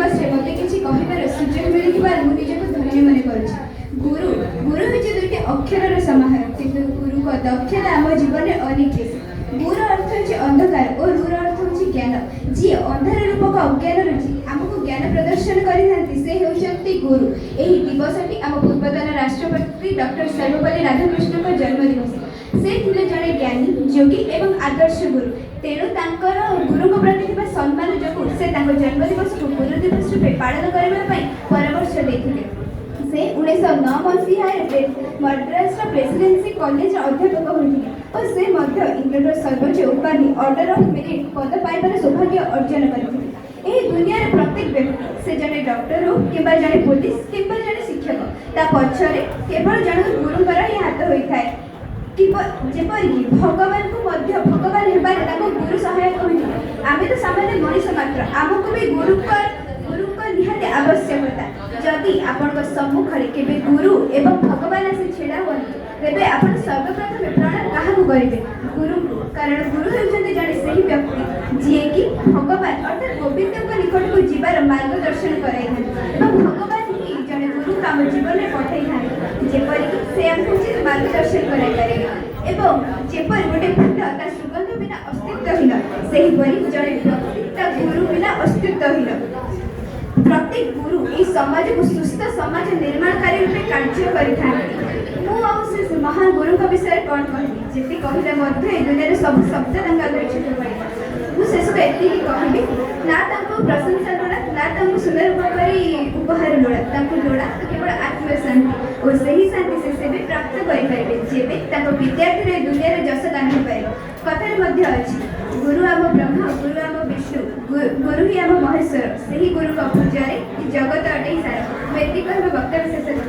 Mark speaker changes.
Speaker 1: दिवस मत किसी कहबार सुजोग मिलुथिबार मु निजको धन्य मन करुछि। गुरु गुरु होछि दुईटी अक्षरर समाहार, किंतु गुरुक दक्षता आम जीवन में अनेक। गुरु अर्थ होछि अंधकार और रूर अर्थ होछि ज्ञान। जी अंधार रूपक अज्ञान रुचि आमको ज्ञान प्रदर्शन करिथांती से हेउचंती गुरु। एही दिवसटी आम पूर्वतन राष्ट्रपति डॉक्टर सर्वपल्ली राधाकृष्ण का जन्म दिवस। से थिले जड़े ज्ञानी योगी एवं आदर्श गुरु। तेणु तांकर गुरु प्रति थिबा सम्मान जोगु से तांको जन्म दिवस को गुरु दिवस रूपे पालन करबा पई परामर्श देथिले। से 1909 मसीहारे मद्रास प्रेसिडेंसी कॉलेज अध्यापक होइथिले और से मध्य इंग्लैंड सर्वोच्च उपाधि ऑर्डर ऑफ मेरिट पद पाइबार सौभाग्य अर्जन करथिले। एही दुनिया प्रत्येक व्यक्ति से जने डॉक्टर हो किबा जने पुलिस किबा जने शिक्षक ता पछरे केवल जने गुरुଙ୍କର ही हाथ होइथाय। जेपरिक भगवान को मध्य भगवान हेबार ताको गुरु सहायक होइथिले। आमे तो सामान्य मनुष्य मात्र, आमको भी गुरु निहाती आवश्यकता। जदि आपण सम्मुखरे केबे गुरु एवं भगवान आसी छेड़ा हुअନ୍ତି तेबे आपण सर्वप्रथम प्रणाम काहाकु करिवे? गुरु को। कारण गुरु हेउछन्ते जने सही व्यक्ति जे कि भगवान अर्थात गोविंद को निकट को जीवार मार्गदर्शन कराइथाନ୍ତି एवं भगवान ही जने गुरु काम जीवन में पठाइथाନ୍ତି जेपरिक से हमको उचित मार्गदर्शन कराइ पारे एवं जेपरि गोटे फूल ता सुगंध बिना अस्तित्वहीन सेहिपरि जने व्यक्ति ता गुरु बिना अस्तित्वहीन। प्रत्येक गुरु इस समाज को सुस्थ समाज निर्माणकारी रूपे कार्य करिथाନ୍ତି। मु से महान गुरु का विषय कौन कहबी जेते कहिले मध्य ए दुनिया सब शब्द रंगा गरिछ पड़े। मु शेष को एति ही कहबी ना तांको प्रशंसा लोड़ा ना तांको सुंदर रूपरी उपहार लोड़ा तांको लोड़ा तो केवल आत्म शांति और सही शांति से भी प्राप्त करि पाइबे जेबे तांको विद्यार्थी रे दुनिया रे जस दान हो पाइबो। कथार मध्य अछि गुरु आम ब्रह्मा गुरु आम विष्णु गुरु ही आम महेश्वर। सही गुरु का पूजा रे जगत अटे सारा। मैं कहबा वक्तव्य शेष